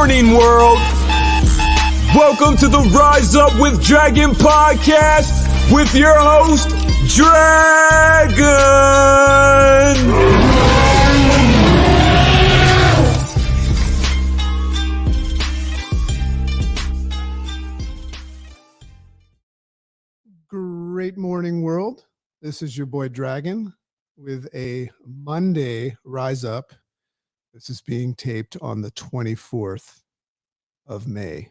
morning, world. Welcome to the Rise Up with Dragon podcast with your host, Dragon. Great morning, world. This is your boy Dragon with a Monday Rise Up. This is being taped on the 24th of May,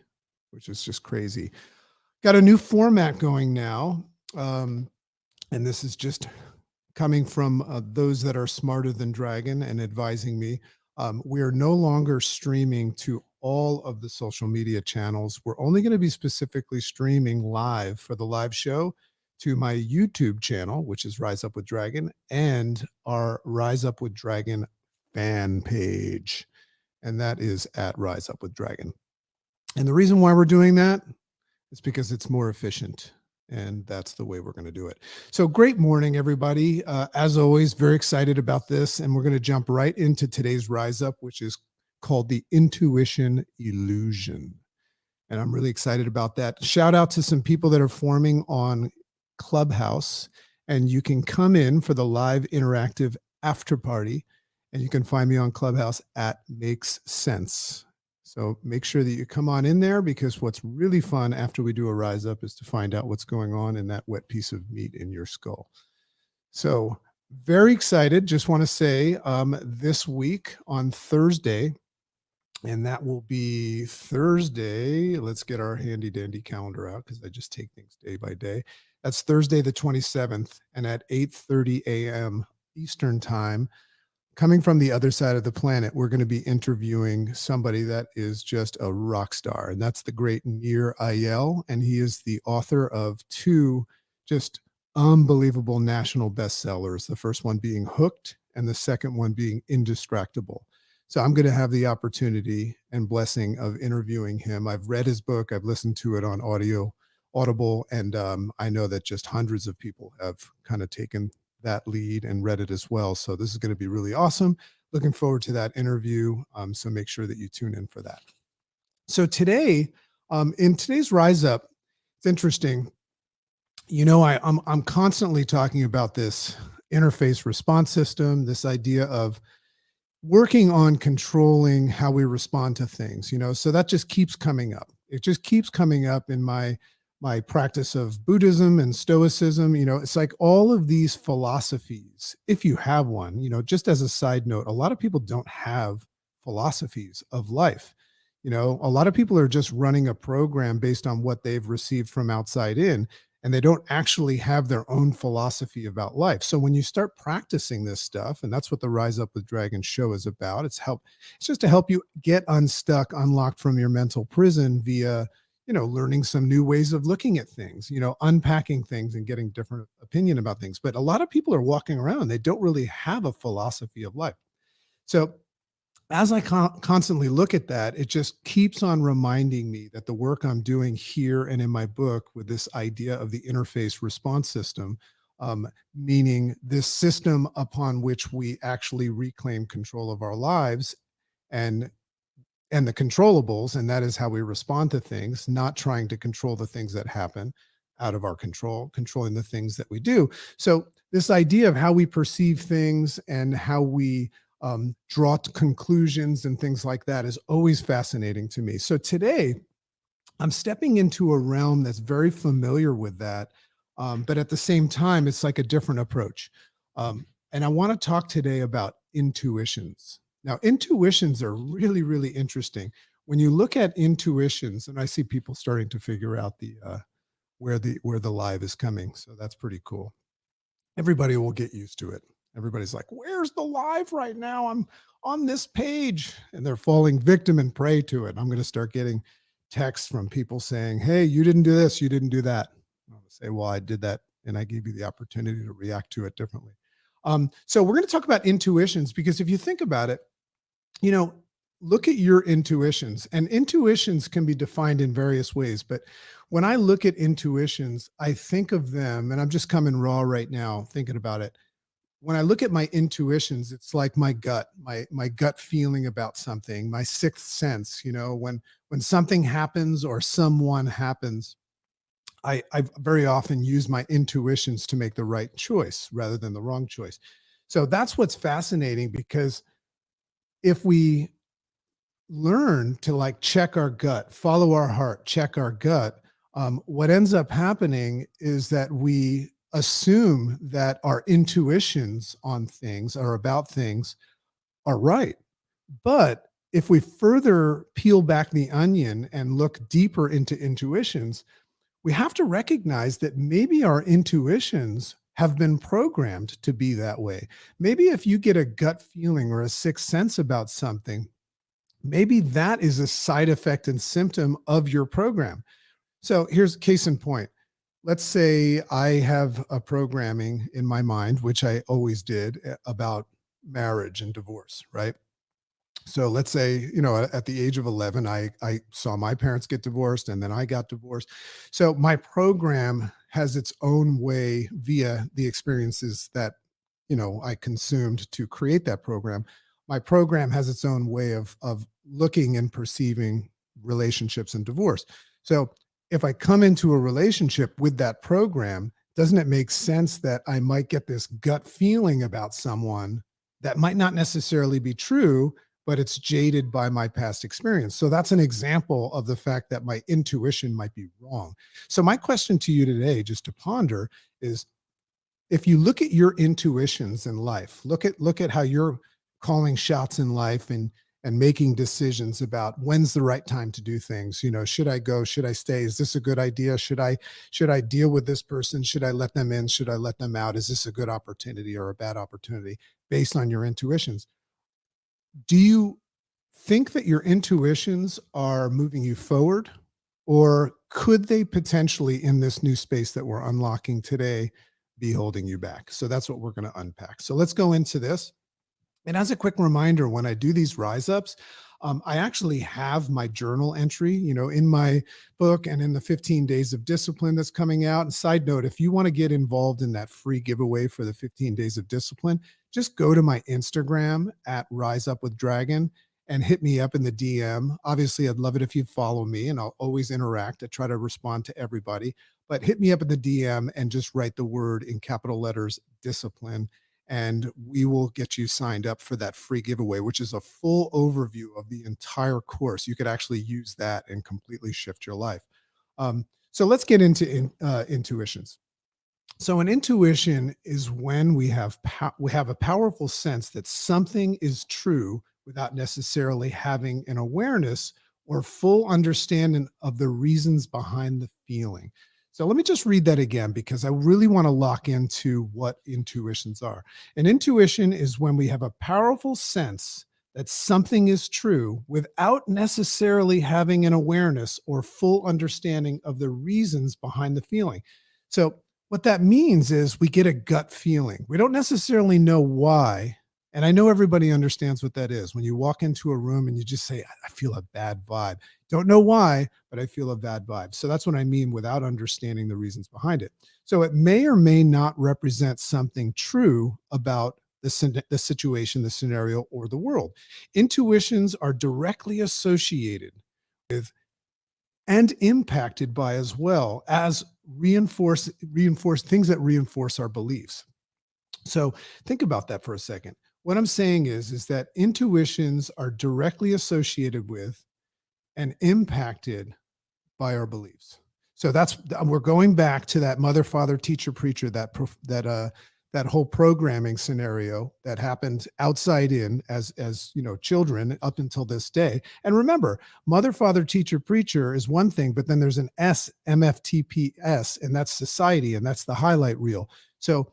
which is just crazy. Got a new format going now. And this is just coming from those that are smarter than Dragon and advising me. We are no longer streaming to all of the social media channels. We're only going to be specifically streaming live for the live show to my YouTube channel, which is Rise Up with Dragon, and our Rise Up with Dragon fan page. And that is at Rise Up with Dragon. And the reason why we're doing that is because it's more efficient. And that's the way we're going to do it. So great morning, everybody. As always, very excited about this. And we're going to jump right into today's Rise Up, which is called the Intuition Illusion. And I'm really excited about that. Shout out to some people that are forming on Clubhouse. And you can come in for the live interactive after party. And you can find me on Clubhouse at Makes Sense. So make sure that you come on in there, because what's really fun after we do a Rise Up is to find out what's going on in that wet piece of meat in your skull. So very excited. Just want to say this week on Thursday, and that will be Thursday. Let's get our handy dandy calendar out, because I just take things day by day. That's Thursday, the 27th, and at 8:30 a.m. Eastern time, coming from the other side of the planet, we're going to be interviewing somebody that is just a rock star, and that's the great Nir Ayel, and he is the author of two just unbelievable national bestsellers, the first one being Hooked and the second one being Indistractable. So I'm going to have the opportunity and blessing of interviewing him. I've read his book, I've listened to it on Audible, and I know that just hundreds of people have kind of taken that lead and read it as well. So this is going to be really awesome. Looking forward to that interview. So make sure that you tune in for that. So today, in today's Rise Up, it's interesting. You know, I'm constantly talking about this interface response system, this idea of working on controlling how we respond to things, you know, so that just keeps coming up. It just keeps coming up in my practice of Buddhism and Stoicism. You know, it's like all of these philosophies, if you have one, you know, just as a side note, a lot of people don't have philosophies of life. You know, a lot of people are just running a program based on what they've received from outside in, and they don't actually have their own philosophy about life. So when you start practicing this stuff, and that's what the Rise Up with Dragon show is about, it's just to help you get unstuck, unlocked from your mental prison via, you know, learning some new ways of looking at things, you know, unpacking things and getting different opinion about things. But a lot of people are walking around, they don't really have a philosophy of life. So as I constantly look at that, it just keeps on reminding me that the work I'm doing here and in my book with this idea of the interface response system, meaning this system upon which we actually reclaim control of our lives and the controllables, and that is how we respond to things, not trying to control the things that happen out of our control, controlling the things that we do. So this idea of how we perceive things and how we draw conclusions and things like that is always fascinating to me. So today, I'm stepping into a realm that's very familiar with that, but at the same time, it's like a different approach. And I want to talk today about intuitions. Now, intuitions are really, really interesting. When you look at intuitions, and I see people starting to figure out where the live is coming, so that's pretty cool. Everybody will get used to it. Everybody's like, "Where's the live right now? I'm on this page," and they're falling victim and prey to it. I'm going to start getting texts from people saying, "Hey, you didn't do this, you didn't do that." I'm going to say, "Well, I did that, and I gave you the opportunity to react to it differently." So we're going to talk about intuitions, because if you think about it, you know, look at your intuitions, and intuitions can be defined in various ways. But when I look at intuitions, I think of them, and I'm just coming raw right now thinking about it. when I look at my intuitions, it's like my gut, my gut feeling about something, my sixth sense. When something happens or someone happens, I very often use my intuitions to make the right choice rather than the wrong choice. So that's what's fascinating, because if we learn to like check our gut, follow our heart, check our gut, what ends up happening is that we assume that our intuitions on things or about things are right. But if we further peel back the onion and look deeper into intuitions, we have to recognize that maybe our intuitions have been programmed to be that way. Maybe if you get a gut feeling or a sixth sense about something, maybe that is a side effect and symptom of your program. So here's case in point. Let's say I have a programming in my mind, which I always did, about marriage and divorce, right? So let's say, at the age of 11, I saw my parents get divorced and then I got divorced. So my program has its own way via the experiences that, I consumed to create that program. My program has its own way of looking and perceiving relationships and divorce. So if I come into a relationship with that program, doesn't it make sense that I might get this gut feeling about someone that might not necessarily be true, but it's jaded by my past experience? So that's an example of the fact that my intuition might be wrong. So my question to you today, just to ponder, is if you look at your intuitions in life, look at how you're calling shots in life and making decisions about when's the right time to do things. Should I go? Should I stay? Is this a good idea? Should I deal with this person? Should I let them in? Should I let them out? Is this a good opportunity or a bad opportunity based on your intuitions? Do you think that your intuitions are moving you forward, or could they potentially, in this new space that we're unlocking today, be holding you back? So that's what we're going to unpack. So let's go into this. And as a quick reminder, when I do these rise ups, I actually have my journal entry, in my book and in the 15 days of discipline that's coming out. And side note, if you want to get involved in that free giveaway for the 15 days of discipline, just go to my Instagram at Rise Up with Dragon and hit me up in the DM. Obviously, I'd love it if you follow me, and I'll always interact. I try to respond to everybody, but hit me up in the DM and just write the word in capital letters, discipline, and we will get you signed up for that free giveaway, which is a full overview of the entire course. You could actually use that and completely shift your life. So let's get into intuitions. So an intuition is when we have a powerful sense that something is true without necessarily having an awareness or full understanding of the reasons behind the feeling. So let me just read that again, because I really want to lock into what intuitions are. An intuition is when we have a powerful sense that something is true without necessarily having an awareness or full understanding of the reasons behind the feeling. So what that means is we get a gut feeling. We don't necessarily know why. And I know everybody understands what that is. When you walk into a room and you just say, I feel a bad vibe. Don't know why, but I feel a bad vibe. So that's what I mean without understanding the reasons behind it. So it may or may not represent something true about the situation, the scenario, or the world. Intuitions are directly associated with and impacted by, as well as reinforce things that reinforce our beliefs. So think about that for a second. What I'm saying is that intuitions are directly associated with and impacted by our beliefs. So we're going back to that mother, father, teacher, preacher, that whole programming scenario that happened outside in as children up until this day. And remember, mother, father, teacher, preacher is one thing, but then there's an S, MFTPS, and that's society, and that's the highlight reel. So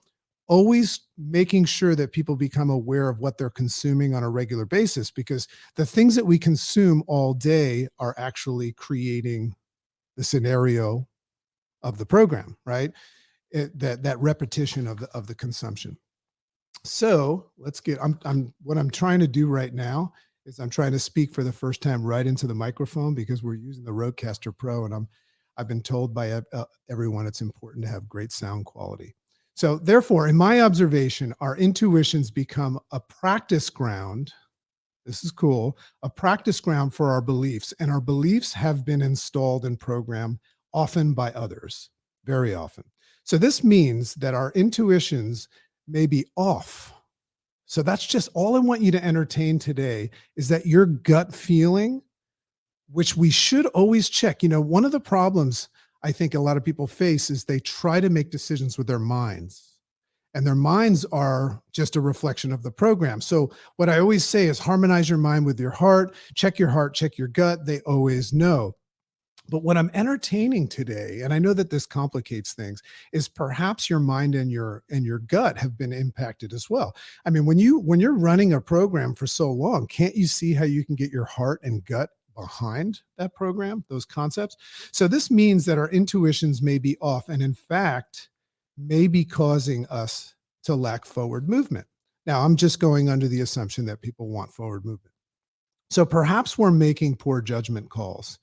always making sure that people become aware of what they're consuming on a regular basis, because the things that we consume all day are actually creating the scenario of the program, right? That repetition of the consumption. So what I'm trying to do right now is I'm trying to speak for the first time right into the microphone, because we're using the Rodecaster Pro, and I've been told by everyone it's important to have great sound quality. So therefore, in my observation, our intuitions become a practice ground. This is cool, a practice ground for our beliefs. And our beliefs have been installed and programmed often by others, very often. So this means that our intuitions may be off. So that's just all I want you to entertain today, is that your gut feeling, which we should always check. One of the problems I think a lot of people face is they try to make decisions with their minds, and their minds are just a reflection of the program. So what I always say is harmonize your mind with your heart, check your gut. They always know. But what I'm entertaining today, and I know that this complicates things, is perhaps your mind and your gut have been impacted as well. I mean, when you're running a program for so long, can't you see how you can get your heart and gut behind that program, those concepts? So this means that our intuitions may be off, and in fact, may be causing us to lack forward movement. Now, I'm just going under the assumption that people want forward movement. So perhaps we're making poor judgment calls.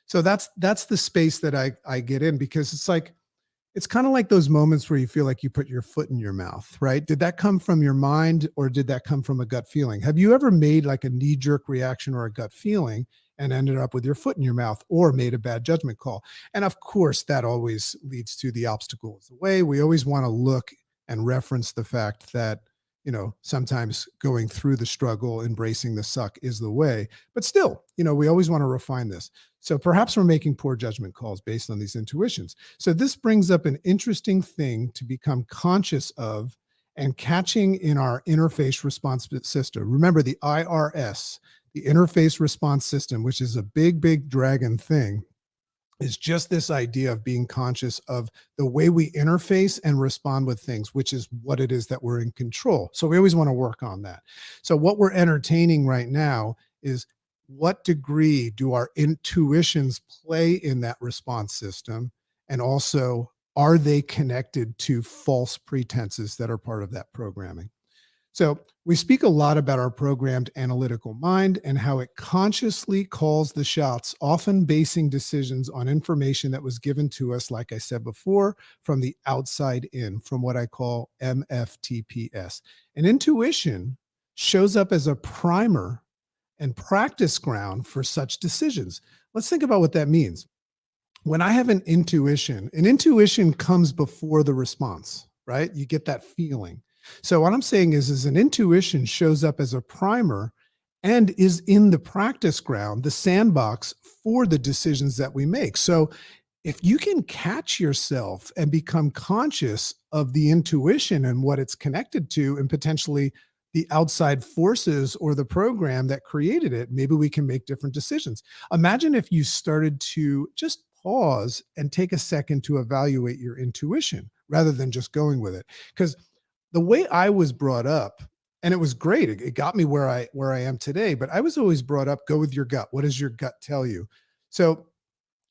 So that's the space that I get in, because it's kind of like those moments where you feel like you put your foot in your mouth, right? Did that come from your mind, or did that come from a gut feeling? Have you ever made like a knee-jerk reaction or a gut feeling and ended up with your foot in your mouth, or made a bad judgment call? And of course, that always leads to the obstacle is the way. We always want to look and reference the fact that, sometimes going through the struggle, embracing the suck is the way. But still, we always want to refine this. So perhaps we're making poor judgment calls based on these intuitions. So this brings up an interesting thing to become conscious of and catching in our interface response system. Remember the IRS, the interface response system, which is a big, big dragon thing, is just this idea of being conscious of the way we interface and respond with things, which is what it is that we're in control. So we always want to work on that. So what we're entertaining right now is, what degree do our intuitions play in that response system? And also, are they connected to false pretenses that are part of that programming? So we speak a lot about our programmed analytical mind and how it consciously calls the shots, often basing decisions on information that was given to us, like I said before, from the outside in, from what I call MFTPS. And intuition shows up as a primer and practice ground for such decisions. Let's think about what that means. When I have an intuition comes before the response, right? You get that feeling. So what I'm saying is an intuition shows up as a primer and is in the practice ground, the sandbox for the decisions that we make. So if you can catch yourself and become conscious of the intuition and what it's connected to, and potentially the outside forces or the program that created it, maybe we can make different decisions. Imagine if you started to just pause and take a second to evaluate your intuition rather than just going with it. Because the way I was brought up, and it was great, it got me where I am today, but I was always brought up, go with your gut. What does your gut tell you? So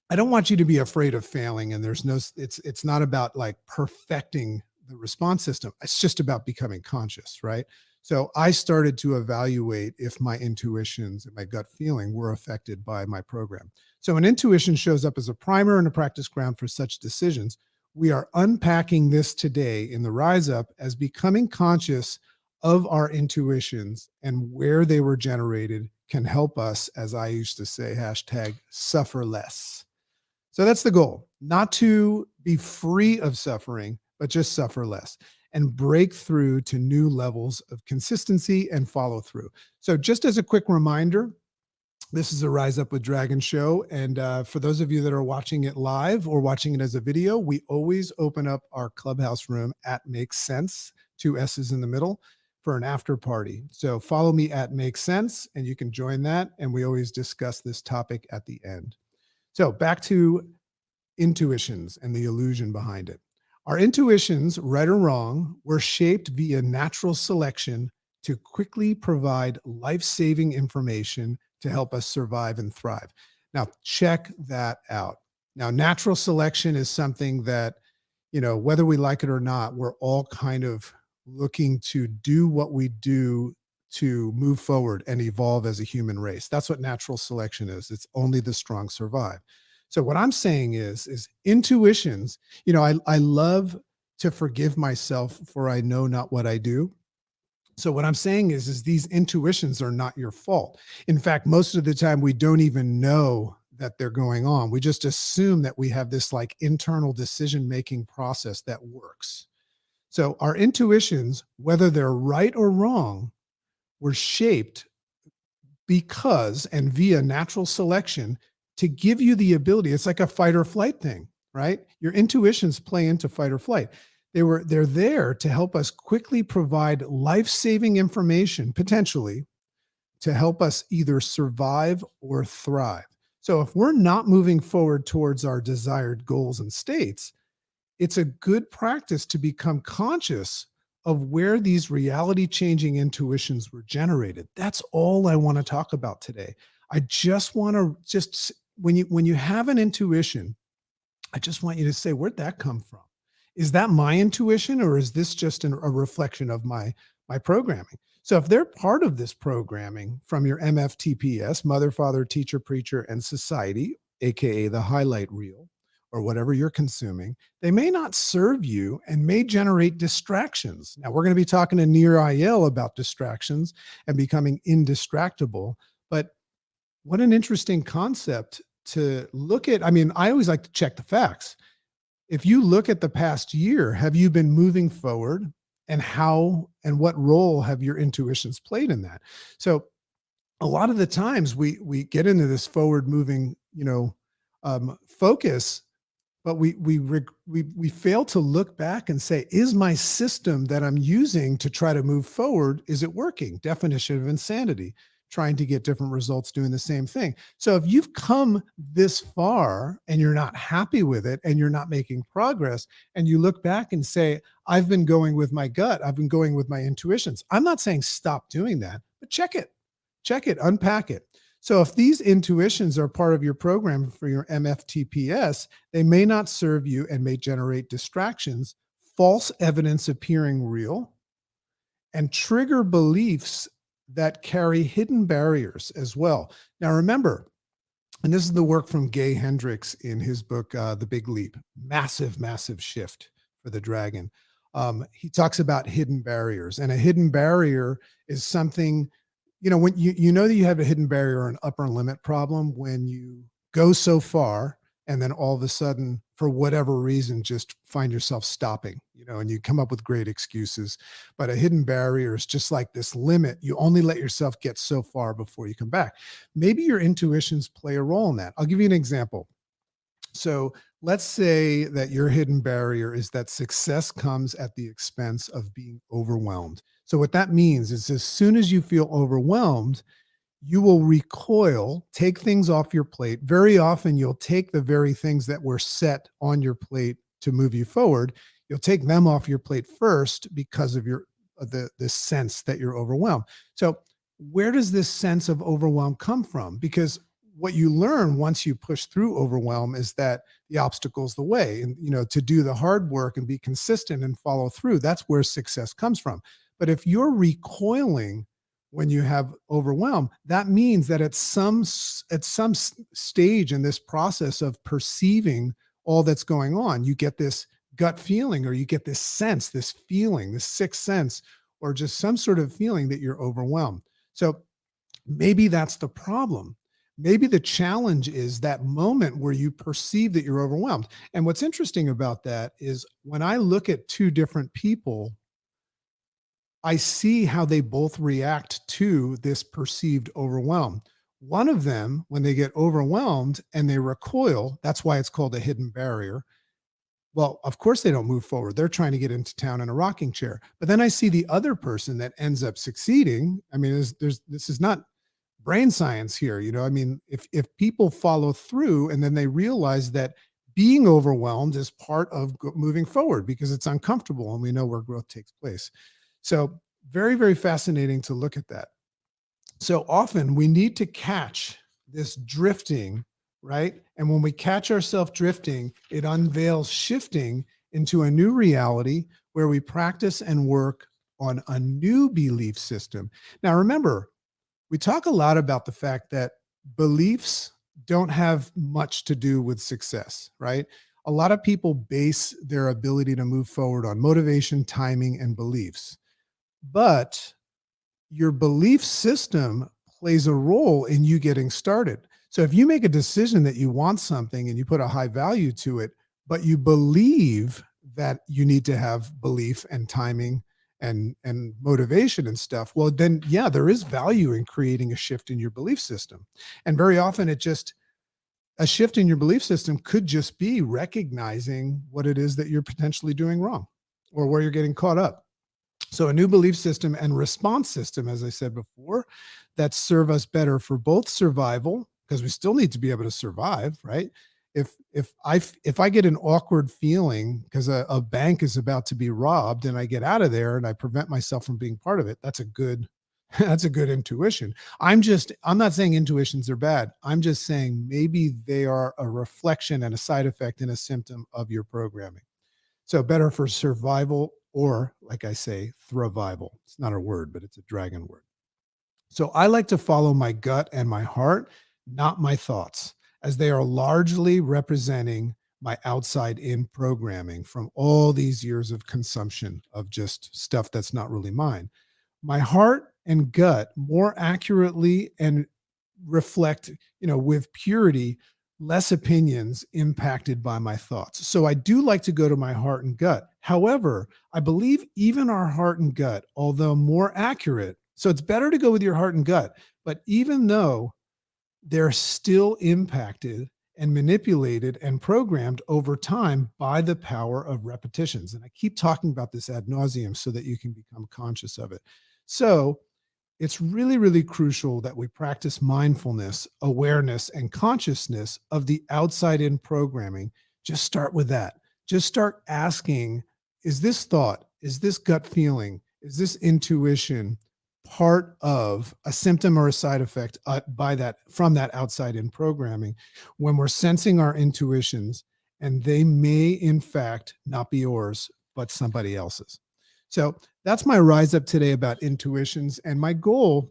I don't want you to be afraid of failing. And it's not about like perfecting the response system. It's just about becoming conscious, right? So I started to evaluate if my intuitions and my gut feeling were affected by my program. So an intuition shows up as a primer and a practice ground for such decisions. We are unpacking this today in the Rise Up as becoming conscious of our intuitions and where they were generated can help us, as I used to say, hashtag suffer less. So that's the goal, not to be free of suffering, but just suffer less and break through to new levels of consistency and follow through. So just as a quick reminder, this is a Rise Up with Dragon show. And for those of you that are watching it live or watching it as a video, we always open up our clubhouse room at Makes Sense, 2 S's in the middle, for an after party. So follow me at Makes Sense and you can join that. And we always discuss this topic at the end. So back to intuitions and the illusion behind it. Our intuitions, right or wrong, were shaped via natural selection to quickly provide life-saving information to help us survive and thrive. Now, check that out. Now, natural selection is something that, whether we like it or not, we're all kind of looking to do what we do to move forward and evolve as a human race. That's what natural selection is. It's only the strong survive. So what I'm saying is intuitions, I love to forgive myself, for I know not what I do. So what I'm saying is these intuitions are not your fault. In fact, most of the time we don't even know that they're going on. We just assume that we have this like internal decision-making process that works. So our intuitions, whether they're right or wrong, were shaped because and via natural selection to give you the ability. It's like a fight or flight thing, right? Your intuitions play into fight or flight. They're there to help us quickly provide life-saving information, potentially, to help us either survive or thrive. So if we're not moving forward towards our desired goals and states, it's a good practice to become conscious of where these reality changing intuitions were generated. That's all I want to talk about today. I just want to just when you have an intuition, I just want you to say, where'd that come from? Is that my intuition, or is this just a reflection of my programming? So if they're part of this programming from your MFTPS, mother, father, teacher, preacher, and society, aka the highlight reel, or whatever you're consuming, they may not serve you and may generate distractions. Now, we're going to be talking to Nir Ayel about distractions and becoming indistractable. But what an interesting concept to look at. I mean, I always like to check the facts. If you look at the past year, have you been moving forward, and how and what role have your intuitions played in that? So a lot of the times we get into this forward moving, focus, but we fail to look back and say, is my system that I'm using to try to move forward, is it working? Definition of insanity, trying to get different results doing the same thing. So if you've come this far and you're not happy with it and you're not making progress, and you look back and say, I've been going with my gut, I've been going with my intuitions. I'm not saying stop doing that, but check it, unpack it. So if these intuitions are part of your program for your MFTPS, they may not serve you and may generate distractions, false evidence appearing real, and trigger beliefs that carry hidden barriers as well. Now, remember, and this is the work from Gay Hendricks in his book, The Big Leap, massive, massive shift for the dragon. He talks about hidden barriers, and a hidden barrier is something, when you know that you have a hidden barrier or an upper limit problem when you go so far and then all of a sudden, for whatever reason, just find yourself stopping, and you come up with great excuses. But a hidden barrier is just like this limit. You only let yourself get so far before you come back. Maybe your intuitions play a role in that. I'll give you an example. So let's say that your hidden barrier is that success comes at the expense of being overwhelmed. So what that means is, as soon as you feel overwhelmed, you will recoil, take things off your plate. Very often you'll take the very things that were set on your plate to move you forward. You'll take them off your plate first because of the sense that you're overwhelmed. So where does this sense of overwhelm come from? Because what you learn once you push through overwhelm is that the obstacle's the way, and to do the hard work and be consistent and follow through, that's where success comes from. But if you're recoiling when you have overwhelm, that means that at some stage in this process of perceiving all that's going on, you get this gut feeling, or you get this sense, this feeling, this sixth sense, or just some sort of feeling that you're overwhelmed. So maybe that's the problem. Maybe the challenge is that moment where you perceive that you're overwhelmed. And what's interesting about that is, when I look at two different people, I see how they both react to this perceived overwhelm. One of them, when they get overwhelmed and they recoil, that's why it's called a hidden barrier. Well, of course they don't move forward. They're trying to get into town in a rocking chair. But then I see the other person that ends up succeeding. I mean, this is not brain science here. I mean, if people follow through and then they realize that being overwhelmed is part of moving forward because it's uncomfortable and we know where growth takes place. So very, very fascinating to look at that. So often we need to catch this drifting, right? And when we catch ourselves drifting, it unveils shifting into a new reality where we practice and work on a new belief system. Now, remember, we talk a lot about the fact that beliefs don't have much to do with success, right? A lot of people base their ability to move forward on motivation, timing, and beliefs. But your belief system plays a role in you getting started. So if you make a decision that you want something and you put a high value to it, but you believe that you need to have belief and timing and motivation and stuff, well then yeah, there is value in creating a shift in your belief system. And very often a shift in your belief system could just be recognizing what it is that you're potentially doing wrong or where you're getting caught up. So a new belief system and response system, as I said before, that serve us better for both survival, because we still need to be able to survive, right? If I get an awkward feeling because a bank is about to be robbed and I get out of there and I prevent myself from being part of it, that's a good that's a good intuition. I'm not saying intuitions are bad. I'm just saying maybe they are a reflection and a side effect and a symptom of your programming. So better for survival or, like I say, thrivival. It's not a word, but it's a dragon word. So I like to follow my gut and my heart, not my thoughts, as they are largely representing my outside in programming from all these years of consumption of just stuff that's not really mine. My heart and gut more accurately and reflect, with purity, less opinions impacted by my thoughts. So I do like to go to my heart and gut. However, I believe even our heart and gut, although more accurate, so it's better to go with your heart and gut, but even though they're still impacted and manipulated and programmed over time by the power of repetitions. And I keep talking about this ad nauseum so that you can become conscious of it. So it's really, really crucial that we practice mindfulness, awareness, and consciousness of the outside in programming. Just start with that. Just start asking, is this thought, is this gut feeling, is this intuition part of a symptom or a side effect from that outside in programming when we're sensing our intuitions and they may in fact not be yours, but somebody else's. So that's my rise up today about intuitions. And my goal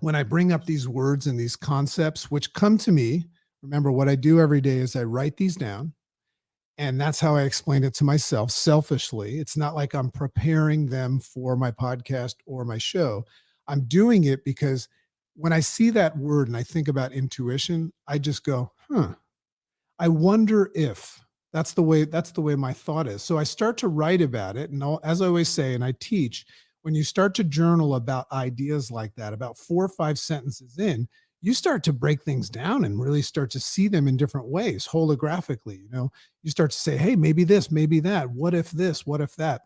when I bring up these words and these concepts, which come to me, remember what I do every day is I write these down. And that's how I explain it to myself selfishly. It's not like I'm preparing them for my podcast or my show. I'm doing it because when I see that word and I think about intuition, I just go, I wonder if that's the way my thought is. So I start to write about it. And as I always say, and I teach, when you start to journal about ideas like that, about 4 or 5 sentences in, you start to break things down and really start to see them in different ways, holographically. You start to say, hey, maybe this, maybe that. What if this? What if that?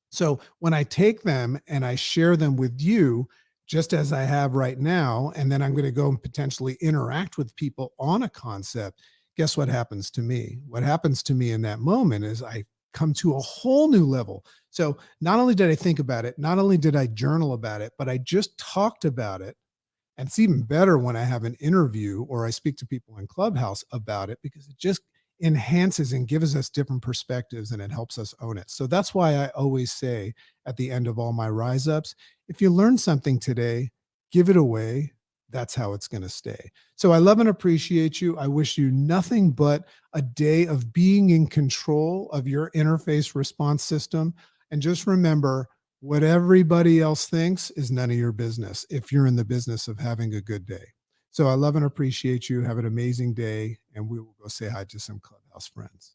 So when I take them and I share them with you, just as I have right now, and then I'm going to go and potentially interact with people on a concept, guess what happens to me? What happens to me in that moment is I come to a whole new level. So not only did I think about it, not only did I journal about it, but I just talked about it. And it's even better when I have an interview or I speak to people in Clubhouse about it because it just enhances and gives us different perspectives and it helps us own it. So that's why I always say at the end of all my rise ups, if you learn something today, give it away. That's how it's going to stay. So I love and appreciate you. I wish you nothing but a day of being in control of your interface response system. And just remember, what everybody else thinks is none of your business if you're in the business of having a good day. So I love and appreciate you. Have an amazing day. And we will go say hi to some Clubhouse friends.